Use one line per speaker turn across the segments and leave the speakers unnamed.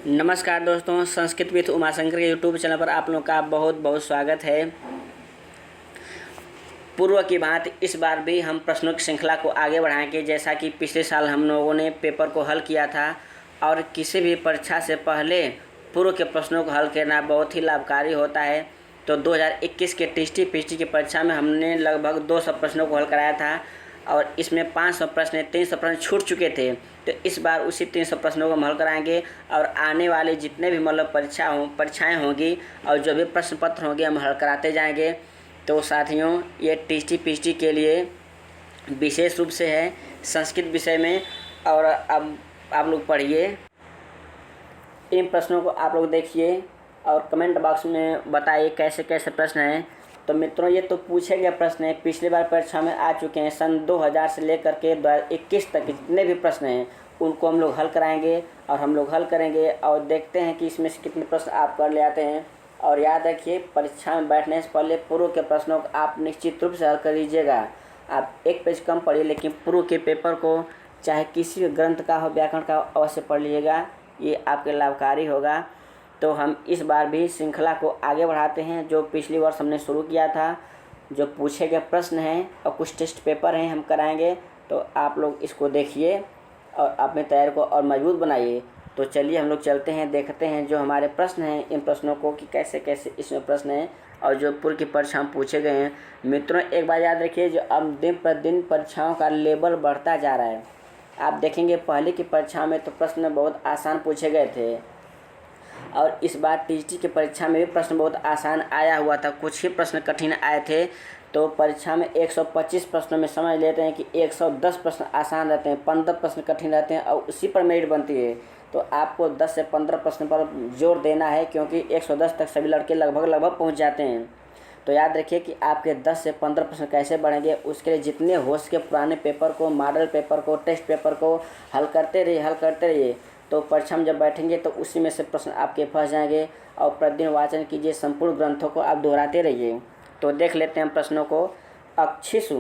नमस्कार दोस्तों, संस्कृत विद उमाशंकर के यूट्यूब चैनल पर आप लोगों का बहुत बहुत स्वागत है। पूर्व की भांति इस बार भी हम प्रश्नों की श्रृंखला को आगे बढ़ाएंगे। जैसा कि पिछले साल हम लोगों ने पेपर को हल किया था और किसी भी परीक्षा से पहले पूर्व के प्रश्नों को हल करना बहुत ही लाभकारी होता है। तो 2021 के टीएसटी पीएचडी की परीक्षा में हमने लगभग 200 प्रश्नों को हल कराया था और इसमें 500 प्रश्न 300 प्रश्न छूट चुके थे। तो इस बार उसी 300 प्रश्नों को हम हल कराएंगे और आने वाले जितने भी मतलब परीक्षाएँ होंगी और जो भी प्रश्न पत्र होंगे हम हल कराते जाएंगे। तो साथियों, ये टीएसटी पीएचडी के लिए विशेष रूप से है संस्कृत विषय में। और अब आप लोग पढ़िए, इन प्रश्नों को आप लोग देखिए और कमेंट बॉक्स में बताइए कैसे कैसे प्रश्न हैं। तो मित्रों, ये तो पूछे गए प्रश्न हैं, पिछली बार परीक्षा में आ चुके हैं। सन 2000 से लेकर के 2021 तक जितने भी प्रश्न हैं उनको हम लोग हल कराएंगे और हम लोग हल करेंगे और देखते हैं कि इसमें से कितने प्रश्न आप कर ले आते हैं। और याद रखिए, परीक्षा में बैठने से पहले पूर्व के प्रश्नों को आप निश्चित रूप से हल कर लीजिएगा। आप एक पेज कम पढ़िए, लेकिन पूर्व के पेपर को चाहे किसी भी ग्रंथ का हो, व्याकरण का अवश्य पढ़ लीजिएगा, ये आपके लाभकारी होगा। तो हम इस बार भी श्रृंखला को आगे बढ़ाते हैं जो पिछली वर्ष हमने शुरू किया था। जो पूछे गए प्रश्न हैं और कुछ टेस्ट पेपर हैं हम कराएंगे, तो आप लोग इसको देखिए और अपने तैयारी को और मजबूत बनाइए। तो चलिए हम लोग चलते हैं, देखते हैं जो हमारे प्रश्न हैं, इन प्रश्नों को कि कैसे कैसे इसमें प्रश्न हैं और जो पूर्व की परीक्षा में पूछे गए हैं। मित्रों, एक बात याद रखिए, जो अब दिन प्रतिदिन परीक्षाओं का लेवल बढ़ता जा रहा है। आप देखेंगे पहले की परीक्षा में तो प्रश्न बहुत आसान पूछे गए थे और इस बार टीएसटी की परीक्षा में भी प्रश्न बहुत आसान आया हुआ था, कुछ ही प्रश्न कठिन आए थे। तो परीक्षा में 125 प्रश्नों में समझ लेते हैं कि 110 प्रश्न आसान रहते हैं, 15 प्रश्न कठिन रहते हैं और उसी पर मेरिट बनती है। तो आपको 10 से 15 प्रश्न पर जोर देना है, क्योंकि 110 तक सभी लड़के लगभग पहुंच जाते हैं। तो याद रखिए कि आपके 10 से 15 प्रश्न कैसे बढ़ेंगे, उसके लिए जितने हो सके पुराने पेपर को, मॉडल पेपर को, टेस्ट पेपर को हल करते रहिए। तो परीक्षा में जब बैठेंगे तो उसी में से प्रश्न आपके फंस जाएंगे। और प्रतिदिन वाचन कीजिए, संपूर्ण ग्रंथों को आप दोहराते रहिए। तो देख लेते हैं प्रश्नों को। अक्षिसु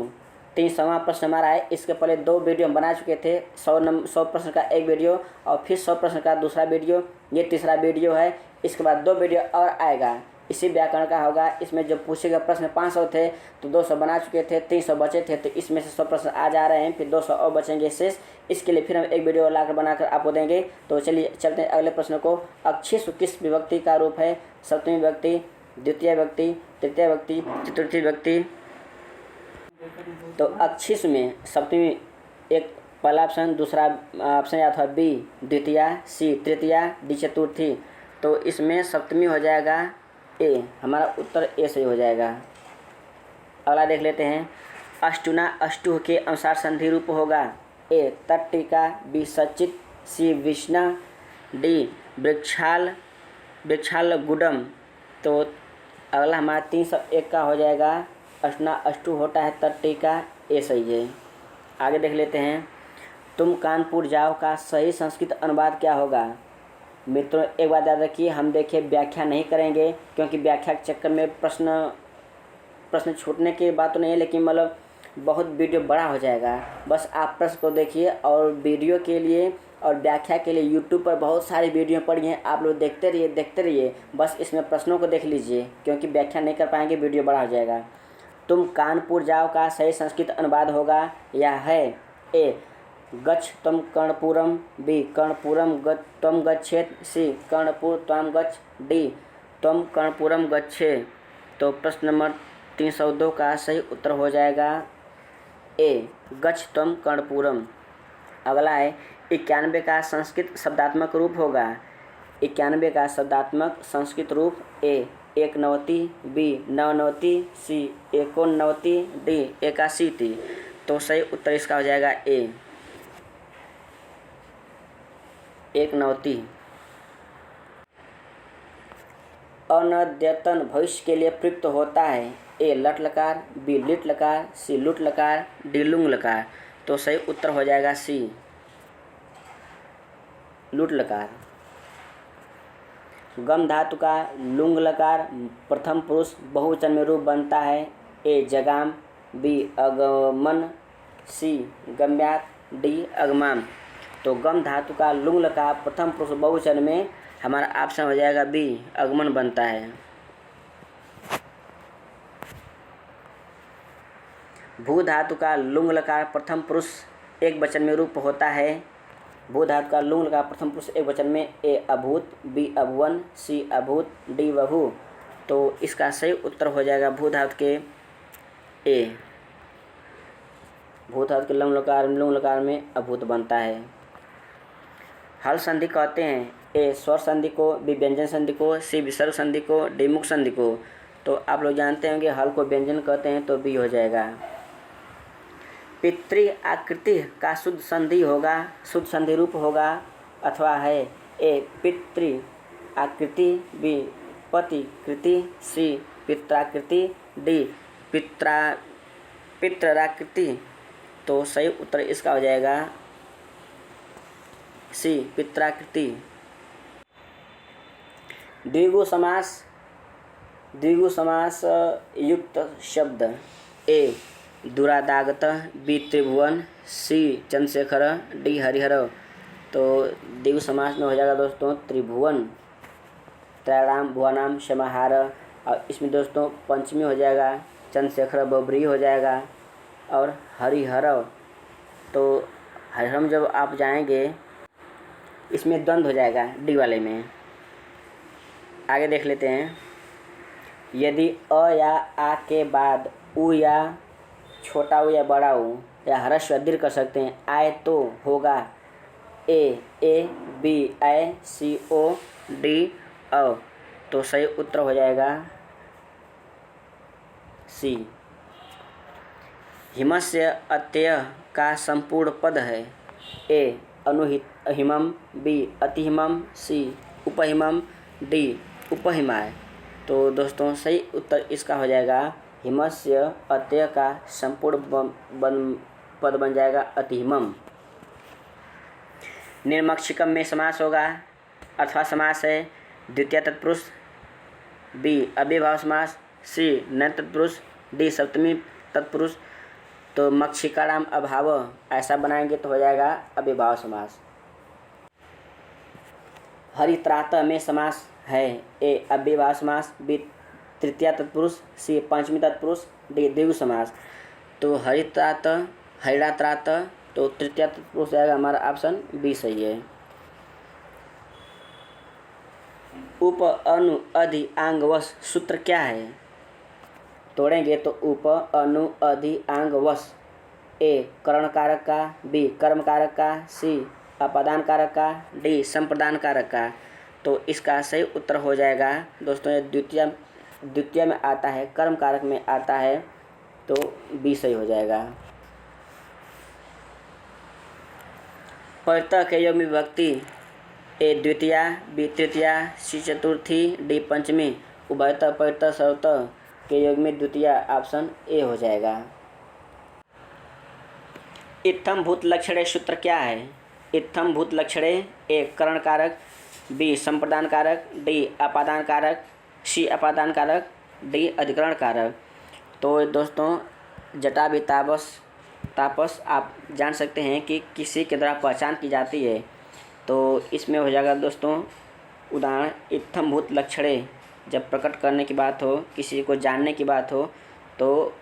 300वां प्रश्न हमारा है। इसके पहले 2 वीडियो हम बना चुके थे, 100 प्रश्न का एक वीडियो और फिर 100 प्रश्न का दूसरा वीडियो, ये तीसरा वीडियो है। इसके बाद 2 वीडियो और आएगा, इसी व्याकरण का होगा। इसमें जो पूछे गए प्रश्न 500 थे तो 200 बना चुके थे, 300 बचे थे, तो इसमें से 100 प्रश्न आ जा रहे हैं, फिर 200 और बचेंगे शेष। इसके लिए फिर हम एक वीडियो लाकर बनाकर आपको देंगे। तो चलिए चलते हैं अगले प्रश्न को। अक्षिसु किस विभक्ति का रूप है? सप्तमी विभक्ति, द्वितीय विभक्ति, तृतीय विभक्ति, चतुर्थी विभक्ति। तो अक्षिसु में सप्तमी एक पहला ऑप्शन, दूसरा ऑप्शन या था बी द्वितीया, सी तृतीया, डी चतुर्थी। तो इसमें सप्तमी हो जाएगा ए, हमारा उत्तर ए सही हो जाएगा। अगला देख लेते हैं। अष्टुना अष्टुह के अनुसार संधि रूप होगा। ए तट्टिका, बी सचित, सी विष्णा, डी वृक्षाल गुडम। तो अगला हमारा 301 का हो जाएगा। अष्टुना अष्टु होता है तट्टिका, ए सही है। आगे देख लेते हैं। तुम कानपुर जाओ का सही संस्कृत अनुवाद क्या होगा? मित्रों, एक बात याद रखिए, हम देखिए व्याख्या नहीं करेंगे, क्योंकि व्याख्या के चक्कर में प्रश्न छूटने की बात तो नहीं है, लेकिन मतलब बहुत वीडियो बड़ा हो जाएगा। बस आप प्रश्न को देखिए और वीडियो के लिए और व्याख्या के लिए यूट्यूब पर बहुत सारी वीडियो पड़ी हैं, आप लोग देखते रहिए। बस इसमें प्रश्नों को देख लीजिए, क्योंकि व्याख्या नहीं कर पाएंगे, वीडियो बड़ा हो जाएगा। तुम कानपुर जाओ का सही संस्कृत अनुवाद होगा यह है। ए गच्छ त्वं कर्णपुरम, बी कर्णपुरम त्वं गच्छेत, सी कर्णपुर त्वं गच्छ, डी त्वं कर्णपुरम गच्छे। तो प्रश्न नंबर 302 का सही उत्तर हो जाएगा ए गच्छ त्वं कर्णपुरम। अगला है 91 का संस्कृत शब्दात्मक रूप होगा। 91 का शब्दात्मक संस्कृत रूप ए एकनवति, बी नवनवति, सी एकोनवति, डी एकाशीति। तो सही उत्तर इसका हो जाएगा ए एकनवति। अनद्यतन भविष्य के लिए प्रयुक्त होता है। ए लट लकार, बी लिट लकार, सी लुट लकार, डी लुंग लकार। तो सही उत्तर हो जाएगा सी लुट लकार। गम धातु का लुंग लकार प्रथम पुरुष बहुवचन में रूप बनता है। ए जगाम, बी अगमन, सी गम्यात, डी अगमाम। तो गम धातु का लुंग लकार प्रथम पुरुष बहुवचन में हमारा ऑप्शन हो जाएगा बी, अगमन बनता है। भू धातु का लुंग लकार प्रथम पुरुष एक वचन में रूप होता है। भू धातु का लुंग लकार प्रथम पुरुष एक वचन में ए अभूत, बी अभुवन, सी अभूत, डी वभू। तो इसका सही उत्तर हो जाएगा भू धातु के ए। भू धातु के लुंग लकार में अभूत बनता है। हल संधि कहते हैं ए स्वर संधि को, बी व्यंजन संधि को, सी विसर्ग संधि को, डी मुख संधि को। तो आप लोग जानते हैं कि हल को व्यंजन कहते हैं, तो बी हो जाएगा। पितृ आकृति का शुद्ध संधि होगा, शुद्ध संधि रूप होगा अथवा है ए पितृ आकृति, बी पति कृति, सी पित्राकृति, डी पितराकृति। तो सही उत्तर इसका हो जाएगा सी, पित्राकृति। द्विगु समास युक्त शब्द ए दुरादागत, बी त्रिभुवन, सी चंद्रशेखर, डी हरिहर। तो द्विगु समास में हो जाएगा दोस्तों त्रिभुवन, त्रयाणाम भुवनाम समाहार। और इसमें दोस्तों पंचमी हो जाएगा चंद्रशेखर, बबरी हो जाएगा और हरिहर। तो हरिहर में जब आप जाएंगे इसमें द्वंद्व हो जाएगा डी वाले में। आगे देख लेते हैं। यदि अ या आ के बाद उ या छोटा उ या बड़ा उ या ह्रस्व दीर्घ कर सकते हैं, आए तो होगा A B I, C O, D अ। तो सही उत्तर हो जाएगा सी। हिमस्य अत्यय का संपूर्ण पद है ए अनुहिमम, बी अतिहिमम, सी उपहिमम, डी उपहिमाय। तो दोस्तों सही उत्तर इसका हो जाएगा हिमस्य अत्यय का संपूर्ण पद बन जाएगा अतिहिमम। निर्मक्षिकम में समास होगा अथवा समास है द्वितीय तत्पुरुष, बी अव्ययभाव समास, सी नर तत्पुरुष, डी सप्तमी तत्पुरुष। तो मक्षिकाणाम अभाव ऐसा बनाएंगे तो हो जाएगा अव्ययभाव समास। हरित्रातः में समास है ए अव्ययभाव समास, बी तृतीय तत्पुरुष, सी पंचमी तत्पुरुष, डी द्विगु समास। तो हरित्रातः, हरिरात्रातः, तो तृतीय तत्पुरुष जाएगा हमारा ऑप्शन बी सही है। उप अनु अधि आंग वश सूत्र क्या है? तोड़ेंगे तो उप अनु अधि आंग वश ए करण कारक का, बी कर्म कारक का, सी अपादान कारक का, डी संप्रदान कारक का। तो इसका सही उत्तर हो जाएगा दोस्तों ये द्वितीय में आता है, कर्म कारक में आता है, तो बी सही हो जाएगा। परितः के योग में विभक्ति ए द्वितीया, बी तृतीया, सी चतुर्थी, डी पंचमी। उभयतः परितः सर्वतः के योग में द्वितीया ऑप्शन ए हो जाएगा। इत्थम भूत लक्षणे सूत्र क्या है? इत्थम भूत लक्षणे ए करण कारक, बी संप्रदान कारक, डी अपादान कारक, सी अपादान कारक, डी अधिकरण कारक। तो दोस्तों जटा भी तापस आप जान सकते हैं कि किसी के द्वारा पहचान की जाती है। तो इसमें हो जाएगा दोस्तों उदाहरण इत्थम भूत लक्षणे जब प्रकट करने की बात हो, किसी को जानने की बात हो, तो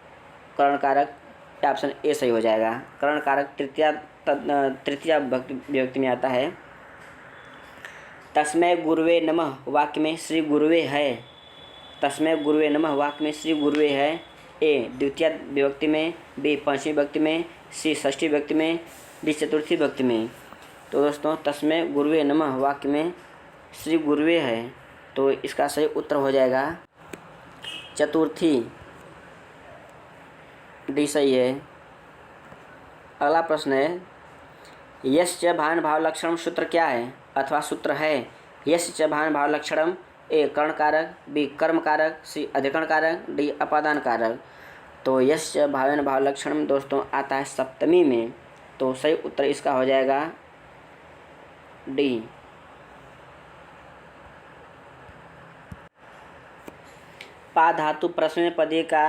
करण कारक ऑप्शन ए सही हो जाएगा। करण कारक तृतीया विभक्ति में आता है। तस्मै गुरुवे नमः वाक्य में श्री गुरुवे है। तस्मै गुरुवे नमः वाक्य में श्री गुरुवे है ए द्वितीय विभक्ति में, बी पंचमी विभक्ति में, सी षष्ठी विभक्ति में, डी चतुर्थी विभक्ति में। तो दोस्तों तस्मै गुरुवे नमः वाक्य में श्री गुरुवे है, तो इसका सही उत्तर हो जाएगा चतुर्थी, डी सही है। अगला प्रश्न है यश्च भान भाव लक्षणम सूत्र क्या है अथवा सूत्र है? यश्च भान भाव लक्षणम ए कर्ण कारक, बी कर्म कारक, सी अधिकरण कारक, डी अपादान कारक। तो यश्च भावन भाव लक्षणम दोस्तों आता है सप्तमी में, तो सही उत्तर इसका हो जाएगा डी। पा धातु प्रश्न पदे का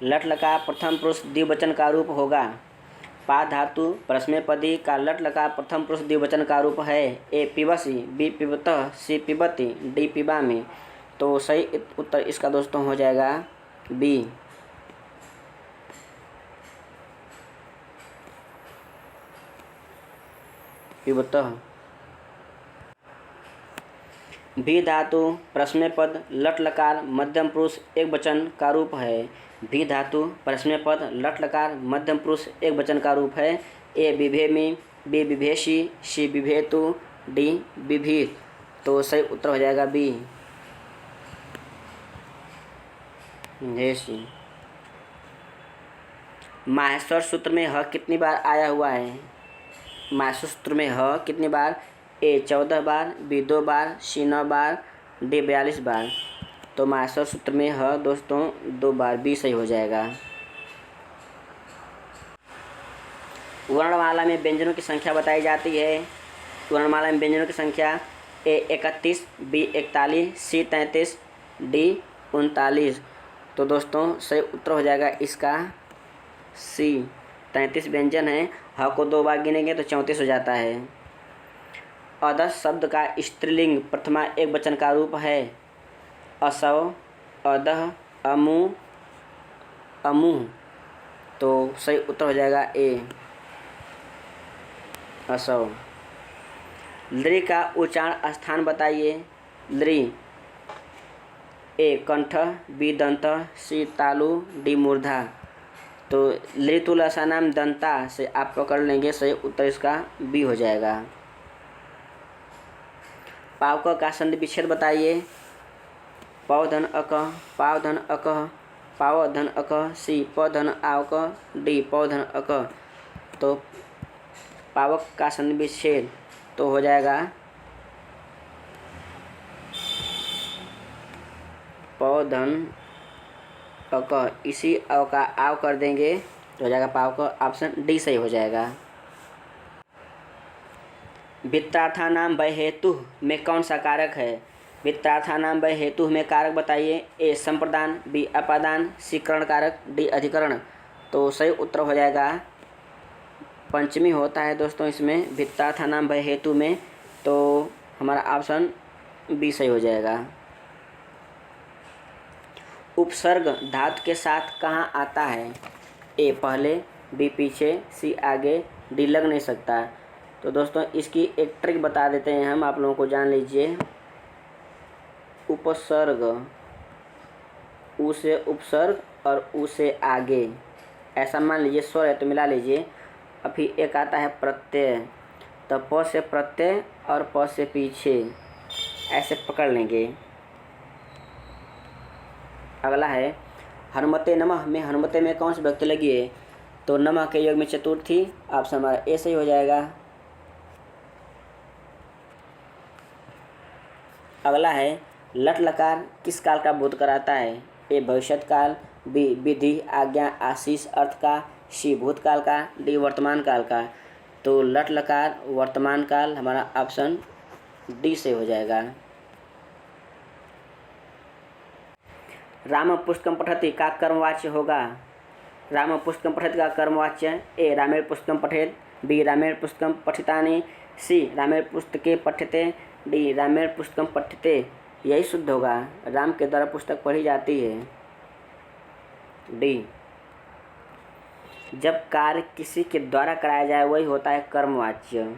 लट लकार प्रथम पुरुष द्विवचन का रूप होगा। पा धातु परस्मैपदी का लट लकार प्रथम पुरुष द्विवचन का रूप है। ए पिबसी, बी पिबतः, सी पिबती, डी पिबामी। तो सही उत्तर इसका दोस्तों हो जाएगा बी। पिबतः। भी धातु परस्मैपद लट लकार मध्यम पुरुष एक वचन का रूप है। भी धातु परस्मैपद लट लकार मध्यम पुरुष एक वचन का रूप है। ए विभेमी, बी विभेशी, सी विभेतु, डी विभीत। तो सही उत्तर हो जाएगा बी। विभेशी। माहेश्वर सूत्र में ह कितनी बार आया हुआ है? माहेश्वर सूत्र में ह कितनी बार? ए 14 बार, बी 2 बार, सी 9 बार, डी 42 बार। तो माहेश्वर सूत्र में ह दोस्तों 2 बार, बी सही हो जाएगा। वर्णमाला में व्यंजनों की संख्या बताई जाती है। वर्णमाला में व्यंजनों की संख्या ए 31, बी 41, सी 33, डी 39। तो दोस्तों सही उत्तर हो जाएगा इसका सी। 33 व्यंजन है। ह को 2 बार गिनेंगे तो 34 हो जाता है। अदह शब्द का स्त्रीलिंग प्रथमा एक वचन का रूप है। असव, अदह, अमु, अमुह। तो सही उत्तर हो जाएगा ए, असव। लृ का उच्चारण स्थान बताइए। लृ। ए कंठ, बी दंत, सी तालु, डी मूर्धा। तो लृतुलसा नाम दंता से आप पकड़ लेंगे, सही उत्तर इसका बी हो जाएगा। पावक का संधि विच्छेद बताइए। पौ धन अक, पाव धन अक, पाव धन अक, सी प धन आवक, डी पौ धन अक। तो पावक का संधि विच्छेद तो हो जाएगा पौ धन अक। इसी अव का आव कर देंगे तो हो जाएगा पावक। ऑप्शन डी सही हो जाएगा। वित्तार्थानाम वै हेतु में कौन सा कारक है? वित्तार्थानाम वै हेतु में कारक बताइए। ए संप्रदान, बी अपादान, सी करण कारक, डी अधिकरण। तो सही उत्तर हो जाएगा पंचमी होता है दोस्तों इसमें, वित्तार्थानाम वै हेतु में। तो हमारा ऑप्शन बी सही हो जाएगा। उपसर्ग धातु के साथ कहाँ आता है? ए पहले, बी पीछे, सी आगे, डी लग नहीं सकता। तो दोस्तों इसकी एक ट्रिक बता देते हैं हम, आप लोगों को जान लीजिए। उपसर्ग, उ से उपसर्ग और उ से आगे, ऐसा मान लीजिए स्वर है तो मिला लीजिए। अभी एक आता है प्रत्यय, तो प से प्रत्यय और प से पीछे, ऐसे पकड़ लेंगे। अगला है हनुमते नमः में हनुमते में कौन सी विभक्ति लगी है? तो नमः के योग में चतुर्थी। ऑप्शन हमारा ए सही हो जाएगा। अगला है लट लकार किस काल का बोध कराता है? ए भविष्यत काल, बी विधि, आज्ञा, आशीष अर्थ का, सी भूतकाल का, डी वर्तमान काल का। तो लट लकार वर्तमान काल, हमारा ऑप्शन डी से हो जाएगा। राम पुस्तकम पठति का कर्मवाच्य होगा। राम पुस्तकम पठति का कर्मवाच्य ए रामेण पुस्तकम पठेत, बी रामेण पुस्तकम पठितानि, सी रामेण पुस्तके पठ्यते, डी रामेण पुस्तकम पठ्यते। यही शुद्ध होगा। राम के द्वारा पुस्तक पढ़ी जाती है, डी। जब कार्य किसी के द्वारा कराया जाए वही होता है कर्मवाच्य।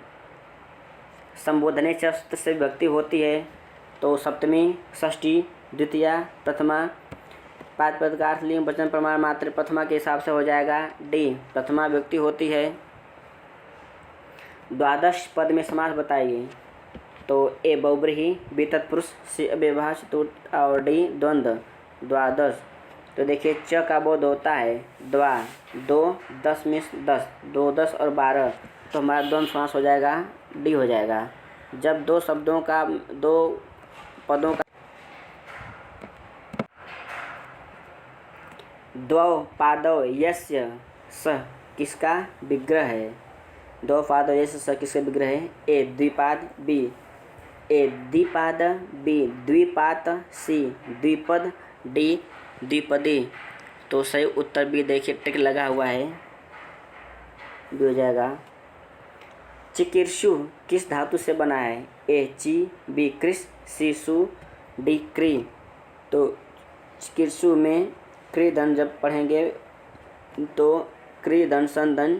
संबोधने च से विभक्ति होती है तो सप्तमी, षष्ठी, द्वितीया, प्रथमा। पाँच पद का अर्थ लिंग वचन प्रमाण मात्र प्रथमा के हिसाब से हो जाएगा, डी प्रथमा विभक्ति होती है। द्वादश पद में समास बताइए। तो ए बहुब्रीहि, बी तत्पुरुष, सी अव्यवहार चतुर्थ और डी द्वंद्व। द्वादश तो देखिए च का बोध होता है द्वा, 2 10 में 10, 2 10 और 12। तो हमारा द्वंद्व समास हो जाएगा, डी हो जाएगा। जब दो शब्दों का, दो पदों का द्वौ पादौ यस्य स किसका विग्रह है? दो पादौ यस्य स किसका विग्रह है? ए द्विपाद, बी ए द्विपाद, बी द्विपात, सी द्विपद, डी द्विपदी। तो सही उत्तर बी देखिए टिक लगा हुआ है। बी हो जाएगा। चिकीर्षु किस धातु से बना है? ए ची, बी कृष, सी सु, डी क्री। तो चिकीर्षु में क्री धन जब पढ़ेंगे तो क्री धन सन धन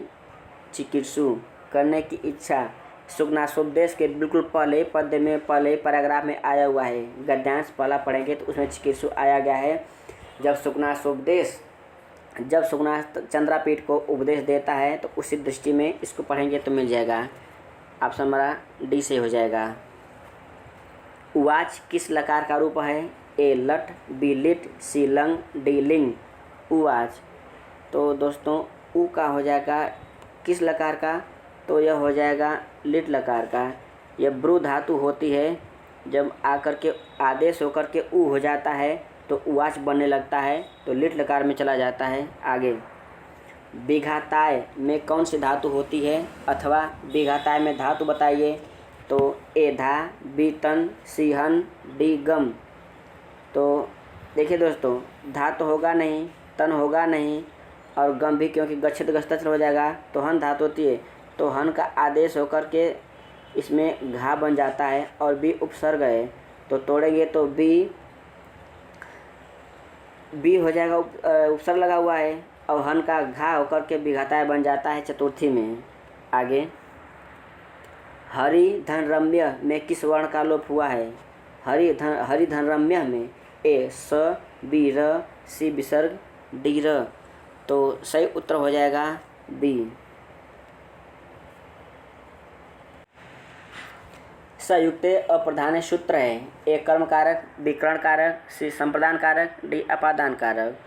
चिकीर्षु। करने की इच्छा सुगनासोपदेश के बिल्कुल पहले पद्य में, पहले पैराग्राफ में आया हुआ है। गद्यांश पहला पढ़ेंगे तो उसमें चिकीर्षु आया गया है। जब सुगनास चंद्रापीठ को उपदेश देता है तो उसी दृष्टि में इसको पढ़ेंगे तो मिल जाएगा। ऑप्शन हमारा डी से हो जाएगा। उवाच किस लकार का रूप है? ए लट, बी लिट, सी लंग, डी लिंग। उवाच तो दोस्तों उ का हो जाएगा किस लकार का? तो यह हो जाएगा लिट लकार का। यह ब्रू धातु होती है, जब आकर के आदेश होकर के उ हो जाता है तो उवाच बनने लगता है, तो लिट लकार में चला जाता है। आगे विघाताय में कौन सी धातु होती है? अथवा विघाताय में धातु बताइए। तो ए धा, बी तन, सी हन, डी गम। तो देखिए दोस्तों, धा तो होगा नहीं, तन होगा नहीं और गम भी, क्योंकि गच्छित गस्तचल हो जाएगा तो हन धातु होती है। तो हन का आदेश होकर के इसमें घा बन जाता है और बी उपसर्ग है, तो तोड़ेंगे तो बी हो जाएगा, उपसर्ग लगा हुआ है और हन का घा होकर के विघाताय बन जाता है चतुर्थी में। आगे हरि धन रम्य में किस वर्ण का लोप हुआ है? हरि धन रम्य में ए स, बी र, सी विसर्ग, डी र। तो सही उत्तर हो जाएगा बी। संयुक्त अप्रधान सूत्र है। ए कर्म कारक, बी करण कारक, सी संप्रदान कारक, डी अपादान कारक।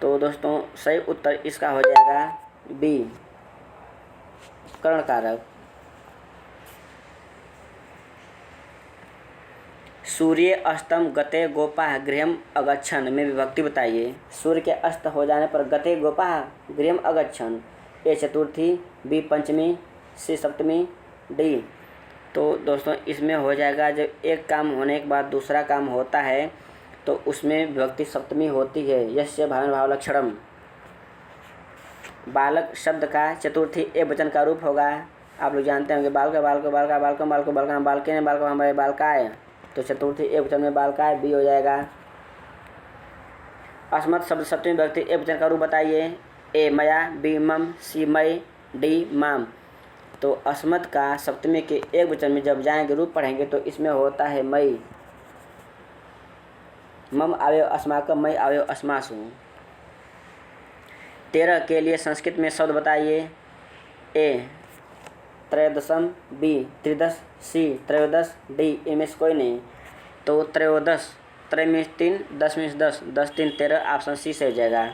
तो दोस्तों सही उत्तर इसका हो जाएगा बी करण कारक। सूर्य अस्तम गते गोपाः गृहम अगच्छन् में विभक्ति बताइए। सूर्य के अस्त हो जाने पर गते गोपाः गृहम अगच्छन्। ए चतुर्थी, बी पंचमी, सी सप्तमी, डी। तो दोस्तों इसमें हो जाएगा, जब एक काम होने के बाद दूसरा काम होता है तो उसमें विभक्ति सप्तमी होती है। यस्य भावन भाव लक्षणम। बालक शब्द का चतुर्थी एक वचन का रूप होगा। आप लोग जानते होंगे, बालक बालक बालका बालकम बालको बालका बालके ने बालको हमारे बालकाय। तो चतुर्थी एक वचन में बालकाय, बी हो जाएगा। अस्मत् शब्द सप्तमी विभक्ति एक वचन का रूप बताइए। ए मया, बी मम, सी मई, डी माम। तो अस्मत् का सप्तमी के एक वचन में जब जाएंगे रूप पढ़ेंगे तो इसमें होता है मई। मम आवेव अस्माकम, मई आवेव अस्मासु। 13 के लिए संस्कृत में शब्द बताइए। ए त्रयोदशम, बी त्रिदश, सी त्रयोदश, डी इनमें से कोई नहीं। तो त्रयोदश, त्रय में 3, 10 में 10, 10 3 13, ऑप्शन सी से हो जाएगा।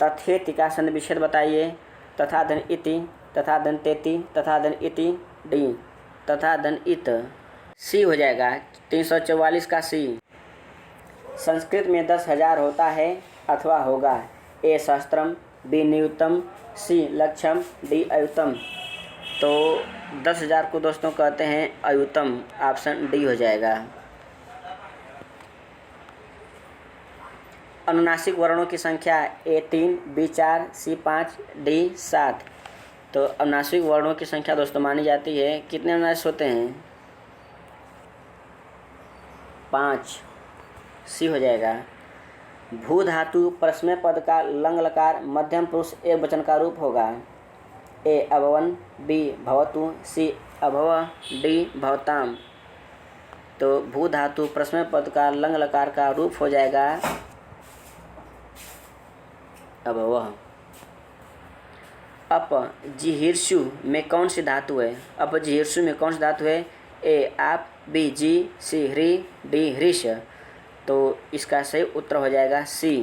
तथेति का संधि विच्छेद बताइए। तथा धन इति, तथा धन तेति, तथा धन इति, डी तथा धन इत, सी हो जाएगा। 344 का सी। संस्कृत में 10,000 होता है अथवा होगा। ए सहस्त्रम, बी नियुतम, सी लक्षम, डी अयुतम। तो 10,000 को दोस्तों कहते हैं अयुतम। ऑप्शन डी हो जाएगा। अनुनासिक वर्णों की संख्या ए 3, बी 4, सी 5, डी 7। तो अनुनासिक वर्णों की संख्या दोस्तों मानी जाती है। कितने अनुनासिक होते हैं? 5, सी हो जाएगा। भू धातु परस्मय पद का लंग लकार मध्यम पुरुष एक वचन का रूप होगा। ए अभवन, बी भवतु, सी अभव, डी भवताम। तो भू धातु परस्मय पद का लंग लकार का रूप हो जाएगा अभव। अपजिहीर्षु में कौन सी धातु है? अपजिहीर्षु में कौन सी धातु है? ए आप, बी जी, सी ह्री, डी हृष। तो इसका सही उत्तर हो जाएगा सी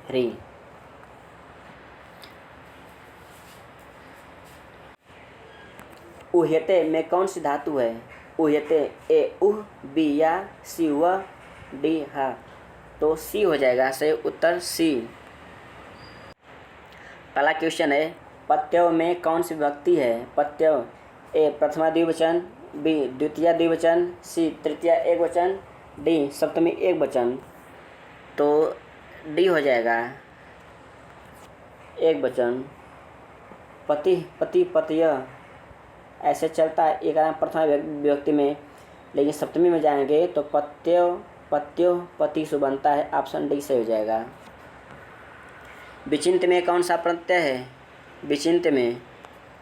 ह्री। उह्यते में कौन सी धातु है? उह्यते ए उह, बी या, सी व, डी हा। तो सी हो जाएगा सही उत्तर सी। पहला क्वेश्चन है, पत्यव में कौन सी विभक्ति है? पत्यव ए प्रथमा द्विवचन, बी द्वितीय द्विवचन, सी तृतीय एक वचन, डी सप्तमी एक वचन। तो डी हो जाएगा। एक वचन, पति पति पतय ऐसे चलता है एक नाम प्रथमा विभक्ति में, लेकिन सप्तमी में जाएंगे तो पत्यो पत्यो पतिषु बनता है। ऑप्शन डी सही हो जाएगा। विचिन्त में कौन सा प्रत्यय है? विचिन्त में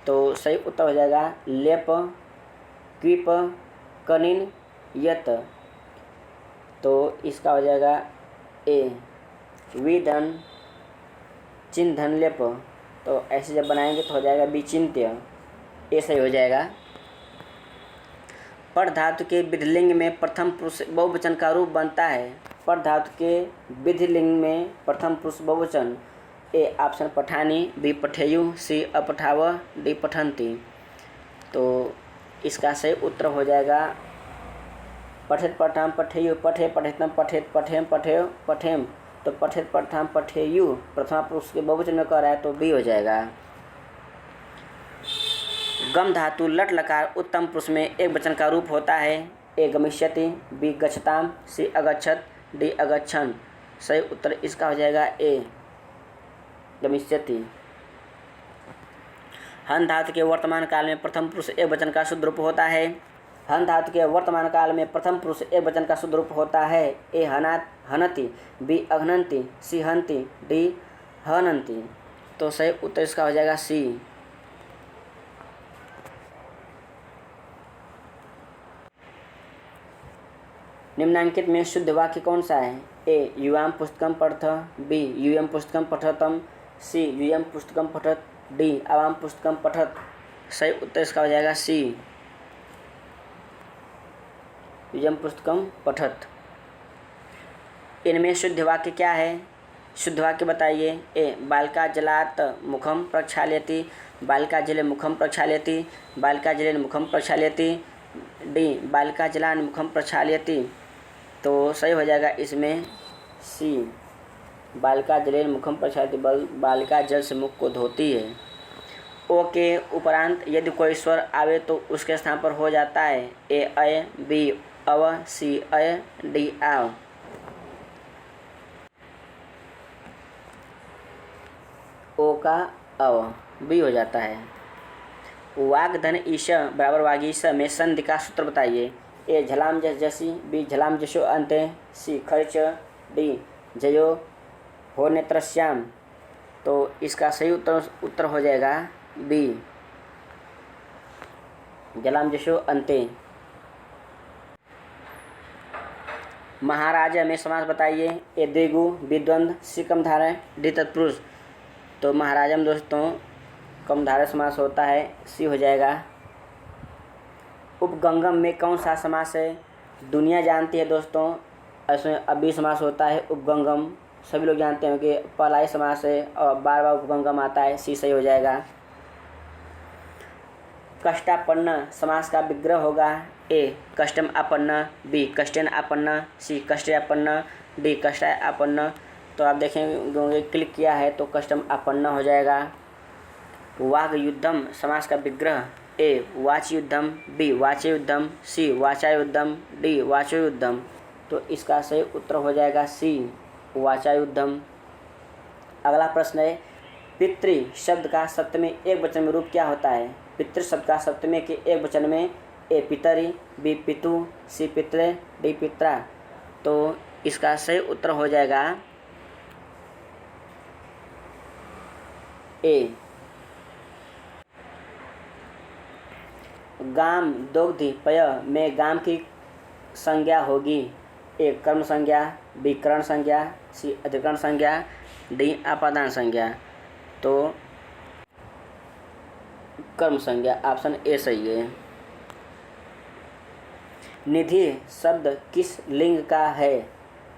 तो सही उत्तर हो जाएगा लेप क्विप कनिन यत। तो इसका हो जाएगा ए विधन चिन्धन लेप। तो ऐसे जब बनाएंगे तो हो जाएगा विचिन्त्य, ए सही हो जाएगा। पर धातु के विधिलिंग में प्रथम पुरुष बहुवचन का रूप बनता है। पर धातु के विधिलिंग में प्रथम पुरुष बहुवचन, ए ऑप्शन पठानी, बी पठेयु, सी अपठाव, डी पठंती। तो इसका सही उत्तर हो जाएगा पठेत पठाम पठेयु, पठे पठेतम पठेत पठेम पठेय पठेम। तो पठेत पठाम पठेयु प्रथमा पुरुष के बहुवचन में कह रहा है तो बी हो जाएगा। गम धातु लट लकार उत्तम पुरुष में एक वचन का रूप होता है। ए गमिष्यति, बी गच्छताम, सी अगच्छत, डी अगच्छन। सही उत्तर इसका हो जाएगा ए गमिष्यति। हन धातु के वर्तमान काल में प्रथम पुरुष एक वचन का शुद्ध रूप होता है। हन धातु के वर्तमान काल में प्रथम पुरुष एक वचन का शुद्ध रूप होता है। ए हनात हनति, बी अघनंति, सी हंति, डी हनंति। तो सही उत्तर इसका हो जाएगा सी। निम्नांकित में शुद्ध वाक्य कौन सा है? ए युवाम पुस्तकम पठत, बी यूयम पुस्तकम पठतम, सी यूयम पुस्तकम पठत, डी आवाम पुस्तकम पठत। सही उत्तर इसका हो जाएगा सी यूयम पुस्तकम पठत। इनमें शुद्ध वाक्य क्या है? शुद्ध वाक्य बताइए। ए बालिका जलात मुखम प्रक्षाल्यति, बालिका जले मुखम प्रक्षाल्यति, बालिका जलेन मुखम प्रक्षाल्यति, डी बालिका जलान मुखम प्रक्षाल्यति। तो सही हो जाएगा इसमें सी बालिका जलेन मुखम प्रक्षाल्यति, बालिका जल से मुख को धोती है। ओ के उपरांत यदि कोई स्वर आवे तो उसके स्थान पर हो जाता है। ए अय, बी अव, सी अय, डी आव। ओ का अव बी हो जाता है। वाग्धन ईश बराबर वागीश में संधि का सूत्र बताइए। ए झलाम जस जसी, बी झलाम जशो अंते, सी खर्च, डी जयो हो नेत्रश्याम। तो इसका सही उत्तर हो जाएगा बी जलाम जशो अंते। महाराजा में समास बताइए। ए द्विगु, बी द्वंद्व, सी कम धारय, डी तत्पुरुष। तो महाराजा में दोस्तों कम धारय समास होता है, सी हो जाएगा। उपगंगम में कौन सा समास है? दुनिया जानती है दोस्तों, इसमें अभी समास होता है उपगंगम। सभी लोग जानते हैं कि पहला ही समास है और बार बार उपगंगम आता है, सी सही हो जाएगा। कष्टापन्न समास का विग्रह होगा। ए कष्टम आपन्न, बी कष्टेन आपन्न, सी कष्टापन्न, डी कष्टाय आपन्न। तो आप देखेंगे क्लिक किया है तो कष्टम आपन्न हो जाएगा। वाग युद्धम समास का विग्रह। ए वाच युद्धम, बी वाचे युद्धम, सी वाचा युद्धम, डी वाचो युद्धम। तो इसका सही उत्तर हो जाएगा सी वाचा युद्धम। अगला प्रश्न है पितृ शब्द का सप्तमी एक वचन में रूप क्या होता है? पितृ शब्द का सप्तमी के एक वचन में ए पितरी, बी पितु, सी पितरे, डी पित्रा। तो इसका सही उत्तर हो जाएगा ए। गाम दोग्धि पय में गाम की संज्ञा होगी। ए कर्म संज्ञा, बी करण संज्ञा, सी अधिकरण संज्ञा, डी अपादान संज्ञा। तो कर्म संज्ञा ऑप्शन ए सही है। निधि शब्द किस लिंग का है?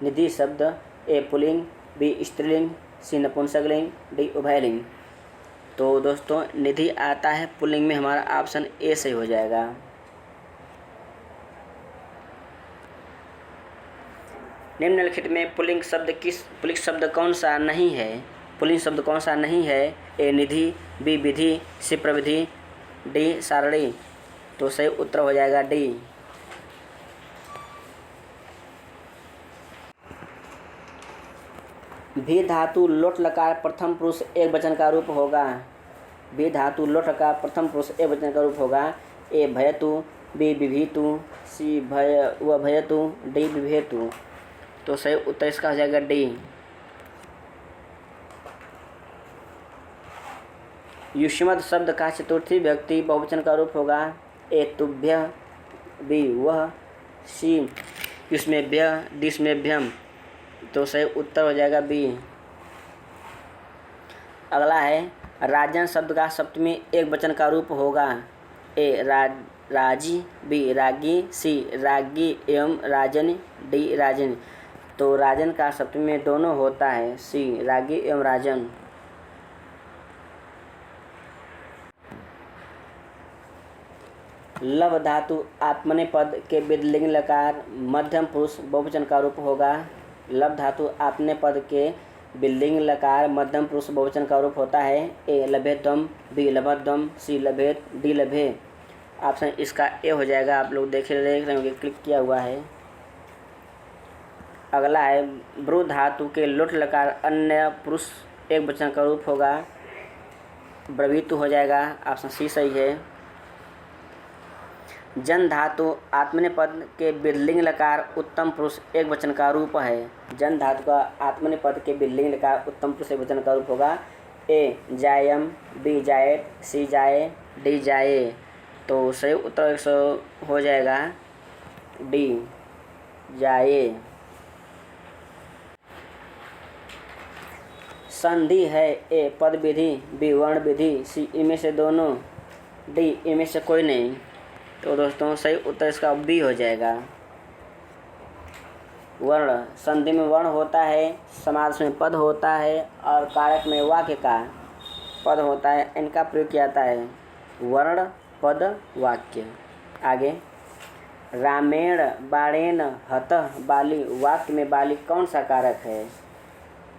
निधि शब्द ए पुल्लिंग, बी स्त्रीलिंग, सी नपुंसकलिंग, डी उभयलिंग। तो दोस्तों निधि आता है पुल्लिंग में, हमारा ऑप्शन ए सही हो जाएगा। निम्नलिखित में पुल्लिंग शब्द कौन सा नहीं है? पुल्लिंग शब्द कौन सा नहीं है? ए निधि, बी विधि, सी प्रविधि, डी सारणी। तो सही उत्तर हो जाएगा डी। भी धातु लोट लकार प्रथम पुरुष एक वचन का रूप होगा। भी धातु लोट लकार प्रथम पुरुष एक वचन का रूप होगा। ए भयतु, बी विभीतु, सी भयतु, डी विभेतु। तो सही उत्तर इसका हो जाएगा डी। युष्मद शब्द का चतुर्थी व्यक्ति बहुवचन का रूप होगा। ए तुभ्य, बी वह, सी युष्मेभ्य, डी युष्मेभ्यम। तो सही उत्तर हो जाएगा बी। अगला है राजन शब्द का सप्तमी एक वचन का रूप होगा। ए राजी, बी रागी, सी रागी एवं राजन, डी राजन। तो राजन का सप्तमी में दोनों होता है, सी रागी एवं राजन। लव धातु आत्मनेपद के विधिलिंग लकार मध्यम पुरुष बहुवचन का रूप होगा। लव धातु आत्मनेपद के विधिलिंग लकार मध्यम पुरुष बहुवचन का रूप होता है। ए लभेत्वम, बी लभध्वम, सी लभेत, डी लभे। ऑप्शन इसका ए हो जाएगा। आप लोग देख रहे होंगे क्लिक किया हुआ है। अगला है ब्रू धातु के लुट लकार अन्य पुरुष एक वचन का रूप होगा। ब्रवीतु हो जाएगा। ऑप्शन सी सही है। जन धातु आत्मनेपद के विधिलिंग लकार उत्तम पुरुष एक वचन का रूप है। जन धातु का आत्मनेपद के विधिलिंग लकार उत्तम पुरुष एक वचन का रूप होगा। ए जायम, बी जायत, सी जाए, डी जाए। तो सही उत्तर हो जाएगा डी जाए। संधि है। ए पद विधि, बी वर्ण विधि, सी इनमें से दोनों, डी इनमें से कोई नहीं। तो दोस्तों सही उत्तर इसका बी हो जाएगा। वर्ण, संधि में वर्ण होता है, समास में पद होता है और कारक में वाक्य का पद होता है। इनका प्रयोग किया जाता है वर्ण, पद, वाक्य। आगे रामेण बाणेन हतः बाली। वाक्य में बाली कौन सा कारक है।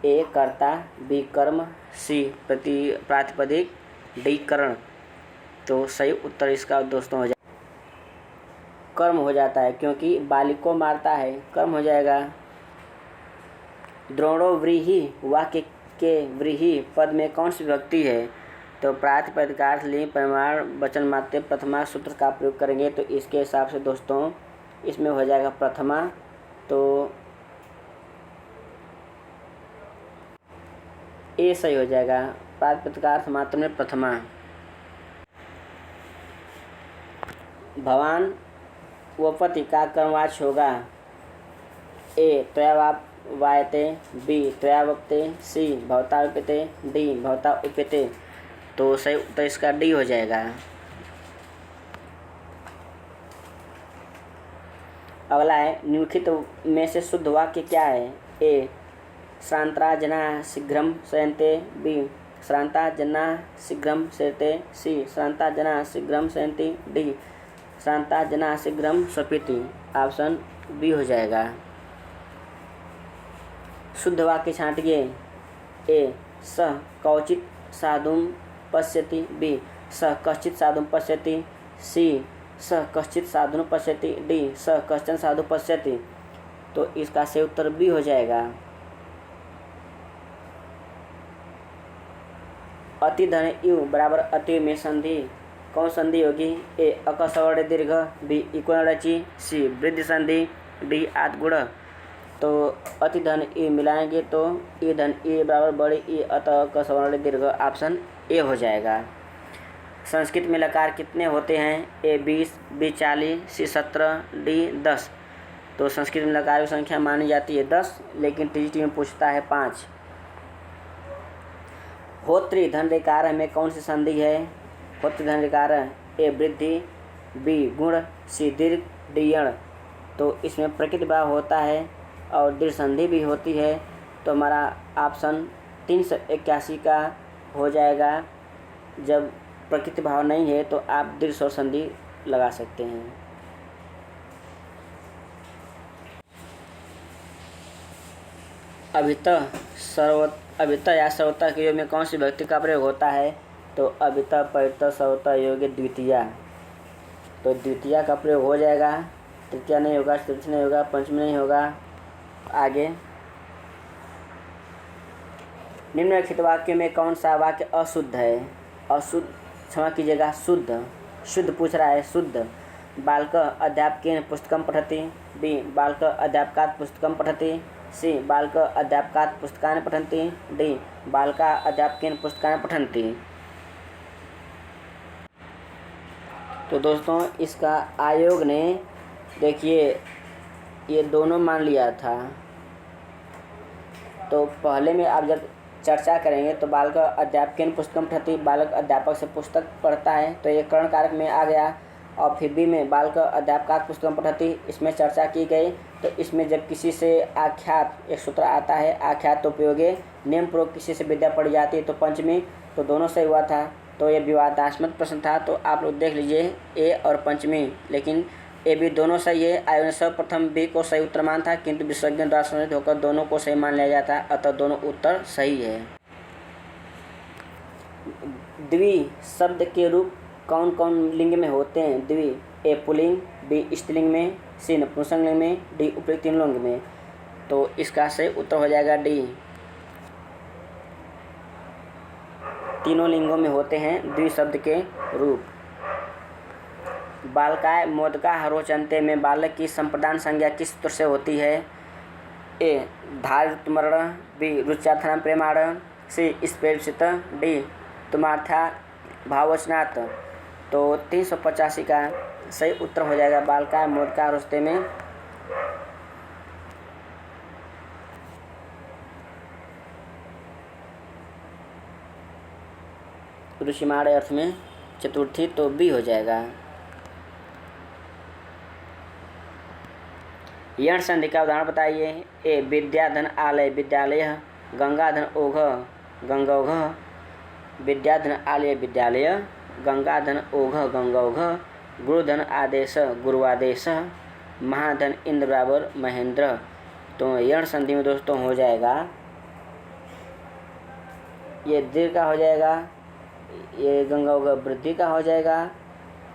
ए कर्ता, बी कर्म, सी प्रातिपदिक, डी करण। तो सही उत्तर इसका दोस्तों हो जाएगा कर्म हो जाता है, क्योंकि बाली को मारता है, कर्म हो जाएगा। द्रोणो व्रीहि। वाक्य के व्रीहि पद में कौन सी विभक्ति है। तो प्रातिपदिकार्थ लिंग परिमाण वचन मात्र प्रथमा सूत्र का प्रयोग करेंगे। तो इसके हिसाब से दोस्तों इसमें हो जाएगा प्रथमा। तो ए सही हो जाएगा। प्रातिपदिकार्थ मात्र में प्रथमा। भवान व पति का कर्मवाच्य होगा। ए त्वया वायते, बी त्वया वक्ते, सी भवता उप्यते, डी भवता उप्यते। तो सही उत्तर इसका डी हो जाएगा। अगला है निम्नलिखित में से शुद्ध वाक्य क्या है। ए श्रांता जना शीघ्रम शयन्ते, बी श्रांता जना शीघ्रम शयते, सी श्रांता जना शीघ्रम शयन्ति, डी श्रांता जना शीघ्रम स्वपिति। ऑप्शन बी हो जाएगा। शुद्ध वाक्य छांटिए। ए सः कौचित साधुम पश्यति, बी सः कश्चित साधुम पश्यति, सी सः कश्चित साधुन पश्यति, डी सः कश्चन साधु पश्यति। तो इसका सही उत्तर बी हो जाएगा। अति धन यु बराबर अति में संधि कौन संधि होगी। ए अकसवर्ण दीर्घ, बी इकोण रचि, सी वृद्धि संधि, डी आद गुण। तो अति धन ई मिलाएंगे तो ई धन ई बराबर बड़े ई अतः कसवर्ण दीर्घ। ऑप्शन ए हो जाएगा। संस्कृत में लकार कितने होते हैं। ए 20, बी 40, सी 17, डी 10। तो संस्कृत में लकार की संख्या मानी जाती है 10, लेकिन टीजीटी में पूछता है 5। होत्री धन रेकार में कौन सी संधि है। होत्री धन रेकार ए वृद्धि, बी गुण, सी दीर्घ, डी यण। तो इसमें प्रकृति भाव होता है और दीर्घ संधि भी होती है। तो हमारा ऑप्शन 381 का हो जाएगा। जब प्रकृति भाव नहीं है तो आप दीर्घ स्वर संधि लगा सकते हैं। अभितः या सर्वतः के योग में कौन सी विभक्ति का प्रयोग होता है। तो अभितः, परितः, सर्वतः योग द्वितीया। तो द्वितीया का प्रयोग हो जाएगा। तृतीया नहीं होगा, चतुर्थी नहीं होगा, पंचमी नहीं होगा। आगे निम्नलिखित वाक्यों में कौन सा वाक्य अशुद्ध है? अशुद्ध, क्षमा कीजिएगा, शुद्ध। शुद्ध पूछ रहा है, शुद्ध। बालकः अध्यापकेन पुस्तकं पठति। बी बालकः अध्यापकात् पुस्तकं पठति। सी बालकः अध्यापकात् पुस्तकानि पठन्ति। डी बालकाः अध्यापकेन पुस्तकानि पठन्ति। तो दोस्तों इसका आयोग ने देखिए ये दोनों मान लिया था। तो पहले में आप जब चर्चा करेंगे तो बालक अध्यापकेन पुस्तकं पठति, बालक अध्यापक से पुस्तक पढ़ता है, तो ये कर्ण कारक में आ गया। और फिर बी में बालक अध्यापकात् पुस्तकं पठति, इसमें चर्चा की गई। तो इसमें जब किसी से आख्यात, एक सूत्र आता है आख्यात तो उपयोगे, नियम पूर्वक किसी से विद्या पढ़ी जाती है तो पंचमी, तो दोनों सही हुआ था। तो ये विवादास्पद प्रश्न था, तो आप लोग देख लीजिए ए और पंचमी, लेकिन ए बी दोनों सही है। आयोग ने सर्वप्रथम बी को सही उत्तर माना था, किंतु विशेषज्ञों द्वारा संशोधित होकर दोनों को सही मान लिया जाता है, अतः दोनों उत्तर सही है। द्वि शब्द के रूप कौन कौन लिंग में होते हैं? द्वि, ए पुल्लिंग, बी स्त्रीलिंग में, सी नपुंसक लिंग में, डी उपयुक्त तीन लिंग में। तो इसका सही उत्तर हो जाएगा डी। तीनों लिंगों में होते हैं द्वि शब्द के रूप। बालकाय मोदका रोचन्ते में बालक की संप्रदान संज्ञा किस सूत्र से होती है? ए धार्तुमर्ण, बी रुच्यार्थं प्रेमाण, सी स्पेर्षित, डी तुमार्था भाववचनात्। तो 385 का सही उत्तर हो जाएगा बालकाय मोदका रोचते में। रुचिमाण अर्थ में चतुर्थी, तो बी हो जाएगा। यण संधि का उदाहरण बताइए। ए विद्याधन आलय विद्यालय, गंगाधन ओघ गंगौघ, विद्याधन आलय विद्यालय, गंगाधन ओघ गंगौघ, गुरुधन आदेश गुरुआदेश, महाधन इंद्र बराबर महेंद्र। तो यण संधि में दोस्तों हो जाएगा, ये दीर्घ का हो जाएगा, ये गंगौघ वृद्धि का हो जाएगा,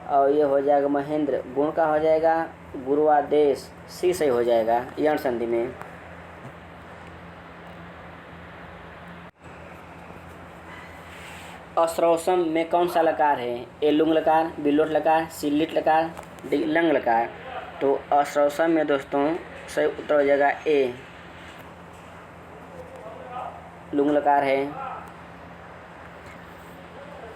और ये हो जाएगा महेंद्र गुण का हो जाएगा, गुरुआदेश सी सही हो जाएगा यण संधि में। अश्रौसम में कौन सा लकार है? ए लुंग लकार, बी लोट लकार, सी लिट लकार, डी लंग लकार। तो अश्रौसम में दोस्तों सही उत्तर हो जाएगा ए लुंग लकार है।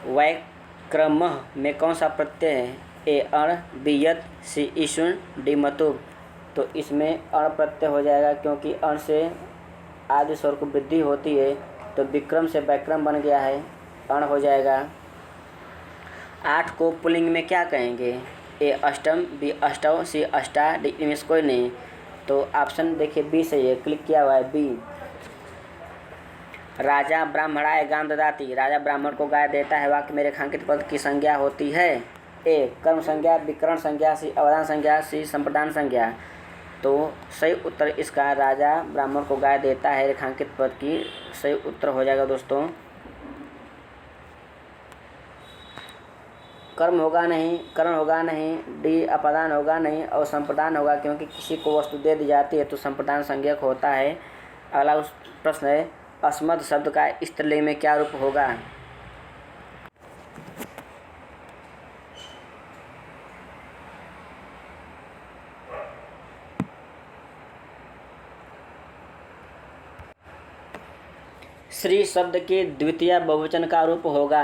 वैक्रमः में कौन सा प्रत्यय है? ए अण, बी यत, सी ईशुन, डी मतुब। तो इसमें अण प्रत्यय हो जाएगा, क्योंकि अण से आदि स्वर को वृद्धि होती है, तो विक्रम से वैक्रम बन गया है, अण हो जाएगा। 8 को पुल्लिंग में क्या कहेंगे? ए अष्टम, बी अष्टव, सी अष्टा, डी इनमें से कोई नहीं। तो ऑप्शन देखिए बी सही है, क्लिक किया हुआ है बी। राजा ब्राह्मणाय गाम ददाति, राजा ब्राह्मण को गाय देता है, वाक्य में रेखांकित पद की संज्ञा होती है। ए कर्म संज्ञा, विकरण संज्ञा, सी अवधान संज्ञा, सी संप्रदान संज्ञा। तो सही उत्तर इसका राजा ब्राह्मण को गाय देता है रेखांकित पद की सही उत्तर हो जाएगा दोस्तों। कर्म होगा नहीं, करण होगा नहीं, डी अपादान होगा नहीं, और संप्रदान होगा, क्योंकि किसी को वस्तु दे दी जाती है तो संप्रदान संज्ञक होता है। अगला प्रश्न है, अस्मद शब्द का स्त्रीलिंग में क्या रूप होगा? श्री शब्द के द्वितीय बहुवचन का रूप होगा।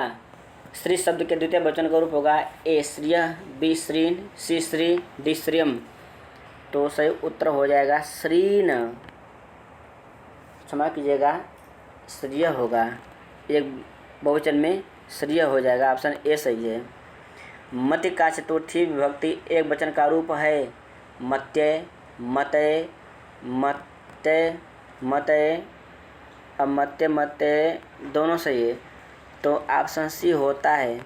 श्री शब्द के द्वितीय बहुवचन का रूप होगा ए श्रिय, बी श्रीन, सी श्री, डी श्रियम। तो सही उत्तर हो जाएगा श्रीन, क्षमा कीजिएगा श्रिय होगा, एक बहुवचन में श्रिय हो जाएगा, ऑप्शन ए सही है। मत्य का चतुर्थी विभक्ति एक वचन का रूप है। मत्य, मतय, मत्य, मतय, अमत्य, मत्य दोनों सही है। तो ऑप्शन सी होता है,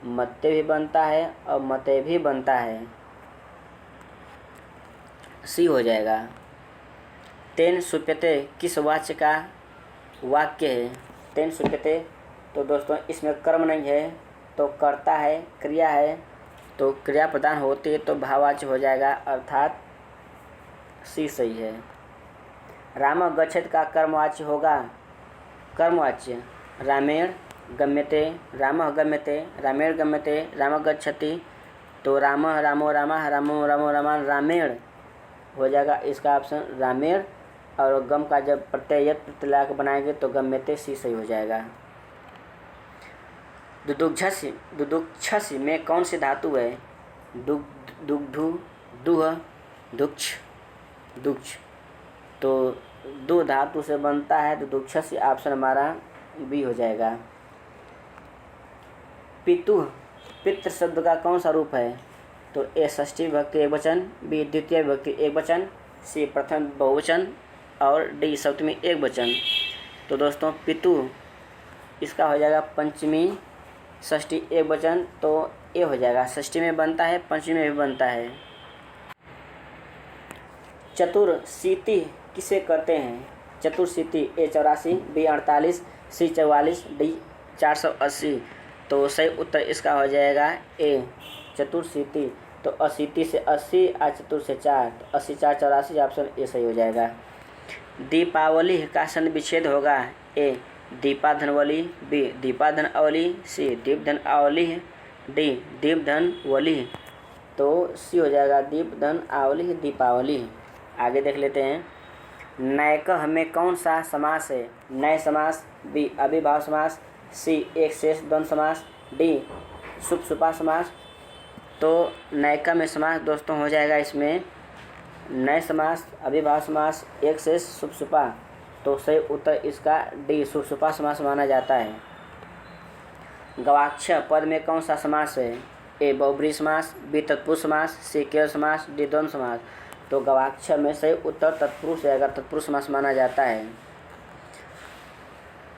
मत्य भी बनता है और मतय भी बनता है, सी हो जाएगा। तेन सुप्यते किस वाच्य का वाक्य है? तेन सुप्यते, तो दोस्तों इसमें कर्म नहीं है, तो कर्ता है, क्रिया है, तो क्रिया प्रदान होती है तो भाववाच्य हो जाएगा, अर्थात सी सही है। राम गच्छेत का कर्मवाच्य होगा, कर्मवाच्य रामेण गम्यते, रामः गम्यते, रामेण गम्यते, रामः गच्छति। तो रामः रामो रामः, रामो रामो रामान, रामेण हो जाएगा इसका ऑप्शन रामेण। और गम का जब प्रत्यय यत प्रत्यय लगा के बनाएंगे तो गम्यते सी सही हो जाएगा। दुदुक्षसी, दुदुक्षसी में कौन सी धातु है? दुग्धु, दुह, दुक्ष, दुक्ष। तो दो धातु से बनता है दुदुक्षसी, ऑप्शन हमारा बी हो जाएगा। पितु, पितृ शब्द का कौन सा रूप है? तो ए षष्ठी विभक्ति एक वचन, बी द्वितीय विभक्ति एक वचन, सी प्रथम बहुवचन और डी सप्तमी एक वचन। तो दोस्तों पितु इसका हो जाएगा पंचमी षष्ठी एक वचन, तो ए हो जाएगा। षष्ठी में बनता है, पंचमी में भी बनता है। चतुर्शीति किसे कहते हैं? चतुर्शीति ए 84, बी 48, सी 44, डी 480। तो सही उत्तर इसका हो जाएगा ए चतुर्शीति। तो अशीति से 80 और चतुर से 4, तो 80 4 84, ऑप्शन ए सही हो जाएगा। दीपावली का सन विच्छेद होगा, ए दीपा धनवली, बी दीपा धन अवली, सी दीप धन आवली, डी दीप धन वली। तो सी हो जाएगा दीप धन आवली दीपावली। आगे देख लेते हैं। नैकः में कौन सा समास है? नए समास, बी अविभाव समास, सी एक शेष द्वंद्व समास, डी सुपसुपा समास। तो नैका में समास दोस्तों हो जाएगा इसमें नए समास, अविभाव समास, एक शेष, सुपसुपा। तो सही उत्तर इसका डी सुपसुपा समास माना जाता है। गवाक्ष पद में कौन सा समास है? ए बहुब्रीहि समास, बी तत्पुरुष समास, सी केवल समास, डी द्वंद्व समास। तो गवाक्ष में सही उत्तर तत्पुरुष रहेगा, तत्पुरुष समास माना जाता है।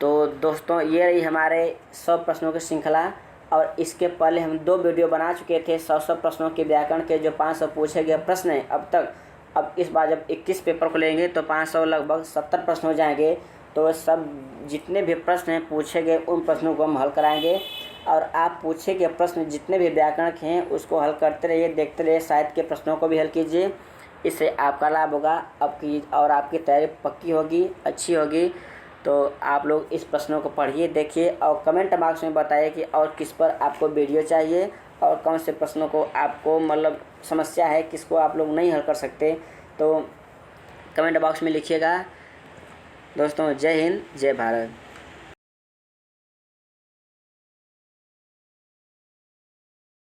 तो दोस्तों ये रही हमारे 100 प्रश्नों की श्रृंखला। और इसके पहले हम 2 वीडियो बना चुके थे 100 प्रश्नों के व्याकरण के, जो 500 पूछे गए प्रश्न हैं अब तक। अब इस बार जब 21 पेपर को लेंगे तो 500 लगभग 70 प्रश्न हो जाएंगे। तो सब जितने भी प्रश्न हैं पूछे गए उन प्रश्नों को हम हल कराएंगे। और आप पूछे गए प्रश्न जितने भी व्याकरण के हैं उसको हल करते रहिए, देखते रहिए, साहित्य के प्रश्नों को भी हल कीजिए। इससे आपका लाभ होगा, आपकी तैयारी पक्की होगी, अच्छी होगी। तो आप लोग इस प्रश्नों को पढ़िए, देखिए और कमेंट बॉक्स में बताइए कि और किस पर आपको वीडियो चाहिए और कौन से प्रश्नों को आपको मतलब समस्या है, किसको आप लोग नहीं हल कर सकते। तो कमेंट बॉक्स में लिखिएगा। दोस्तों जय हिंद, जय भारत।